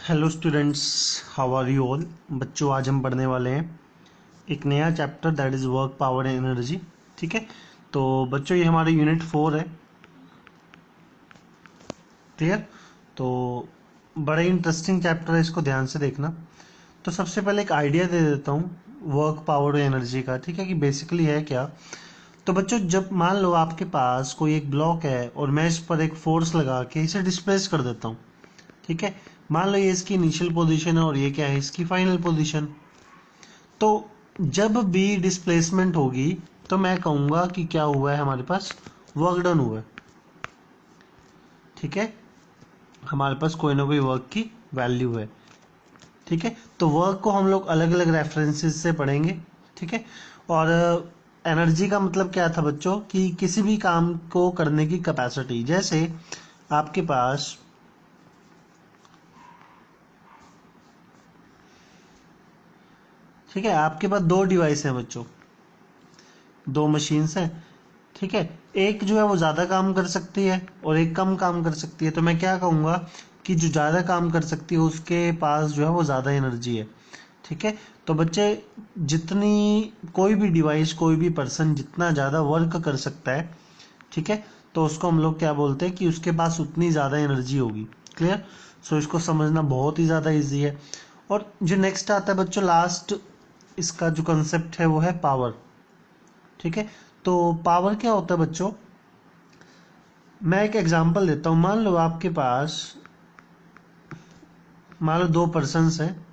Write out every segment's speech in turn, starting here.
Hello students, how are you all. बच्चों, आज हम पढ़ने वाले हैं एक नया chapter, that is work power and energy. ठीक है, तो बच्चों ये हमारे यूनिट 4 है। क्लियर। तो बड़ा ही इंटरेस्टिंग चैप्टर है, इसको ध्यान से देखना। तो सबसे पहले एक आइडिया दे देता हूँ वर्क पावर एनर्जी का। ठीक है, कि बेसिकली है क्या। तो बच्चों, जब मान लो आपके पास कोई एक ब्लॉक है और मैं इस पर एक फोर्स लगा के इसे डिस्प्लेस कर देता हूँ। ठीक है, मान लो ये इसकी इनिशियल पोजीशन है और ये क्या है, इसकी फाइनल पोजीशन। तो जब भी डिस्प्लेसमेंट होगी तो मैं कहूंगा कि क्या हुआ है, हमारे पास वर्क डन हुआ है। ठीक है, हमारे पास कोई ना कोई वर्क की वैल्यू है। ठीक है, तो वर्क को हम लोग अलग अलग रेफरेंसेस से पढ़ेंगे। ठीक है, और एनर्जी का मतलब क्या था बच्चों, कि किसी भी काम को करने की कैपेसिटी। जैसे आपके पास ठीक है, आपके पास दो डिवाइस हैं बच्चों, दो मशीन्स हैं। ठीक है, एक जो है वो ज़्यादा काम कर सकती है और एक कम काम कर सकती है। तो मैं क्या कहूँगा कि जो ज़्यादा काम कर सकती है उसके पास जो है वो ज़्यादा एनर्जी है। ठीक है, तो बच्चे, जितनी कोई भी डिवाइस, कोई भी पर्सन जितना ज़्यादा वर्क कर सकता है, ठीक है, तो उसको हम लोग क्या बोलते हैं कि उसके पास उतनी ज़्यादा एनर्जी होगी। क्लियर। सो इसको समझना बहुत ही ज़्यादा ईजी है। और जो नेक्स्ट आता है बच्चों, लास्ट इसका जो कंसेप्ट है वो है पावर। ठीक है, तो पावर क्या होता है बच्चों, मैं एक एग्जांपल देता हूं। मान लो आपके पास, मान लो दो पर्सन्स हैं।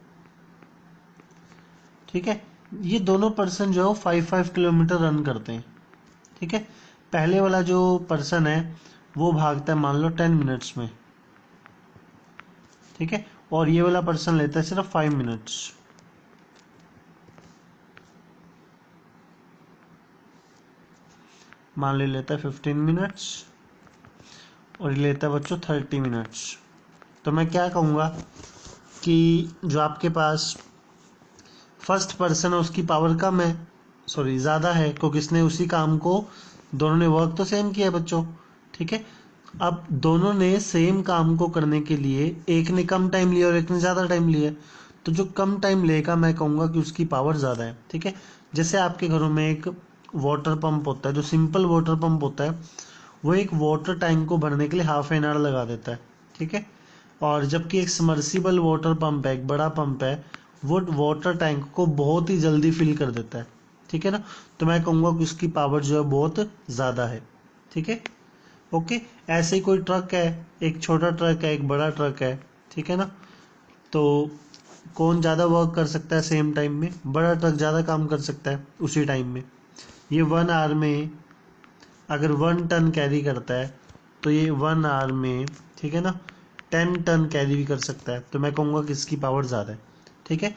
ठीक है, ये दोनों पर्सन जो है 5-5 किलोमीटर रन करते हैं। ठीक है, पहले वाला जो पर्सन है वो भागता है मान लो 10 मिनट्स में। ठीक है, और ये वाला पर्सन लेता है सिर्फ 5 मिनट्स। मान ले लेता है 15 मिनट्स और ये लेता है बच्चों 30 मिनट्स। तो मैं क्या कहूँगा कि जो आपके पास फर्स्ट पर्सन है उसकी पावर कम है, सॉरी ज़्यादा है, क्योंकि इसने उसी काम को, दोनों ने वर्क तो सेम किया है बच्चों। ठीक है, अब दोनों ने सेम काम को करने के लिए एक ने कम टाइम लिया और एक ने ज़्यादा टाइम लिया, तो जो कम टाइम लेगा मैं कहूँगा कि उसकी पावर ज़्यादा है। ठीक है, जैसे आपके घरों में एक वाटर पंप होता है, जो सिंपल वाटर पंप होता है, वो एक वाटर टैंक को भरने के लिए हाफ एन आवर लगा देता है। ठीक है, और जबकि एक समर्सिबल वाटर पंप है, एक बड़ा पंप है, वो वाटर टैंक को बहुत ही जल्दी फिल कर देता है। ठीक है ना, तो मैं कहूँगा कि उसकी पावर जो है बहुत ज़्यादा है। ठीक है, ओके। ऐसे ही कोई ट्रक है, एक छोटा ट्रक है, एक बड़ा ट्रक है। ठीक है ना, तो कौन ज़्यादा वर्क कर सकता है सेम टाइम में, बड़ा ट्रक ज़्यादा काम कर सकता है उसी टाइम में। ये 1 आवर में अगर 1 टन कैरी करता है तो ये 1 आवर में, ठीक है ना, 10 टन कैरी भी कर सकता है। तो मैं कहूँगा कि इसकी पावर ज़्यादा है। ठीक है,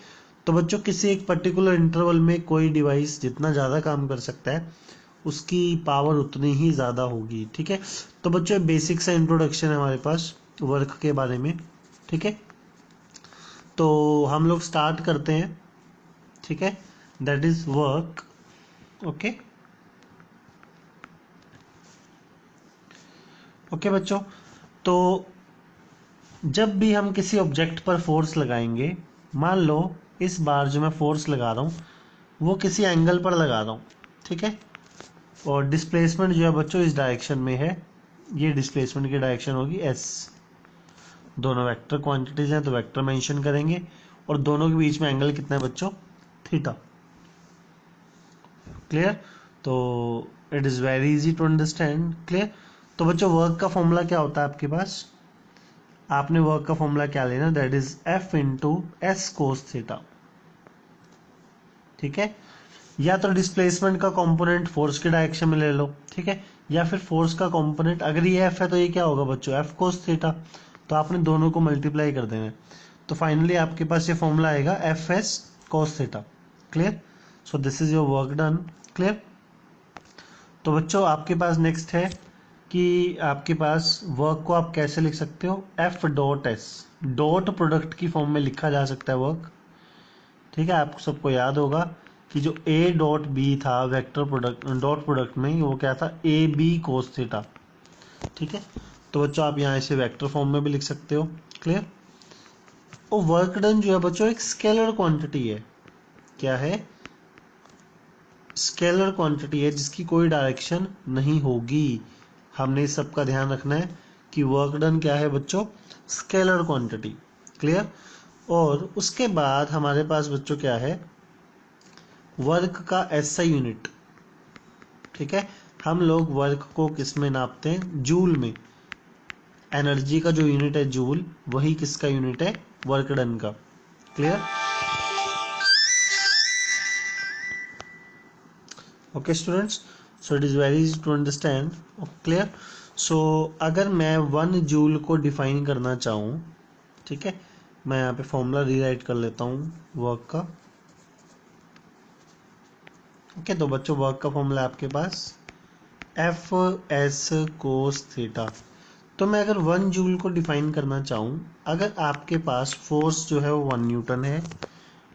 तो बच्चों, किसी एक पर्टिकुलर इंटरवल में कोई डिवाइस जितना ज़्यादा काम कर सकता है उसकी पावर उतनी ही ज़्यादा होगी। ठीक है, तो बच्चों बेसिक सा इंट्रोडक्शन है हमारे पास वर्क के बारे में। ठीक है, तो हम लोग स्टार्ट करते हैं। ठीक है, that is work. Okay okay बच्चों, तो जब भी हम किसी ऑब्जेक्ट पर फोर्स लगाएंगे, मान लो इस बार जो मैं फोर्स लगा रहा हूँ वो किसी एंगल पर लगा रहा हूँ। ठीक है, और डिस्प्लेसमेंट जो है बच्चों इस डायरेक्शन में है, ये डिस्प्लेसमेंट की डायरेक्शन होगी एस। दोनों वेक्टर क्वांटिटीज हैं तो वेक्टर मेंशन करेंगे, और दोनों के बीच में एंगल कितना है बच्चों, थीटा। क्लियर, तो it is very easy to understand. Clear, तो बच्चों वर्क का फॉर्मूला क्या होता है आपके पास, आपने वर्क का फॉर्मूला क्या लेना, that is F into S cos theta. ठीक है, या तो डिस्प्लेसमेंट का कंपोनेंट फोर्स के डायरेक्शन में ले लो। ठीक है, या फिर फोर्स का कंपोनेंट, अगर ये एफ है तो ये क्या होगा बच्चों, एफ कोस थीटा। तो आपने दोनों को मल्टीप्लाई कर देना है, तो फाइनली आपके पास ये फॉर्मूला आएगा F S cos theta. Clear, so this is your work done. Clear, तो बच्चों आपके पास नेक्स्ट है कि आपके पास वर्क को आप कैसे लिख सकते हो, F dot S, dot product की फॉर्म में लिखा जा सकता है वर्क। ठीक है, आपको सबको याद होगा कि जो ए डॉट बी था वेक्टर प्रोडक्ट, डॉट प्रोडक्ट में वो क्या था, ए बी कोस थीटा। ठीक है, तो बच्चों आप यहाँ इसे वेक्टर फॉर्म में भी लिख सकते हो। क्लियर, और वर्क डन जो है बच्चों एक स्केलर क्वांटिटी है। क्या है? स्केलर क्वांटिटी है जिसकी कोई डायरेक्शन नहीं होगी। हमने इस सब का ध्यान रखना है कि वर्क डन क्या है बच्चों? Scalar quantity. क्लियर? और उसके बाद हमारे पास बच्चों क्या है? वर्क का एसआई यूनिट। ठीक है, हम लोग वर्क को किस में नापते हैं? जूल में। एनर्जी का जो यूनिट है जूल, वही किसका यूनिट है? वर्क डन का। Clear? Okay students, so it is very easy to understand. Clear? So अगर मैं 1 जूल को डिफाइन करना चाहूँ, ठीक है, मैं यहाँ पे फॉर्मूला रीराइट कर लेता हूँ वर्क का। ओके, तो बच्चों वर्क का फॉर्मूला आपके पास एफ एस कोस थीटा। तो मैं अगर 1 जूल को डिफाइन करना चाहूँ, अगर आपके पास फोर्स जो है वो 1 न्यूटन है,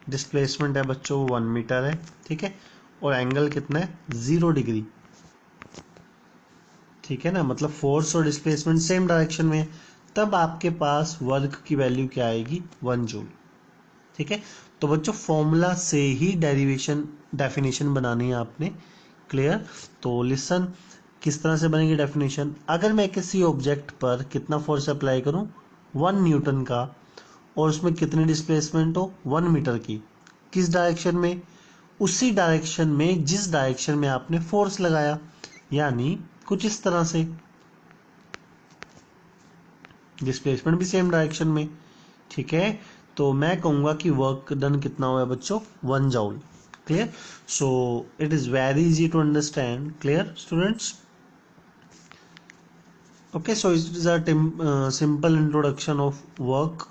डिस्प्लेसमेंट है बच्चों वो 1 मीटर है, ठीक है, और एंगल कितना है? 0 डिग्री। ठीक है ना, मतलब फोर्स और डिस्प्लेसमेंट सेम डायरेक्शन में है, तब आपके पास वर्क की वैल्यू क्या आएगी? 1 जूल। ठीक है, तो बच्चों फॉर्मूला से ही डेफिनेशन बनानी है आपने। क्लियर? तो लिसन, किस तरह से बनेगी डेफिनेशन? अगर मैं किसी ऑब्जेक्ट पर कितना फोर्स अप्लाई करूं? 1 न्यूटन का, और उसमें कितनी डिस्प्लेसमेंट हो? 1 मीटर की। किस डायरेक्शन में? उसी डायरेक्शन में जिस डायरेक्शन में आपने फोर्स लगाया, यानी कुछ इस तरह से। डिस्प्लेसमेंट भी सेम डायरेक्शन में। ठीक है, तो मैं कहूंगा कि वर्क डन कितना हुआ है बच्चों? 1 joule. Clear? So it is very easy to understand. Clear students? Okay, so it is a simple introduction of work.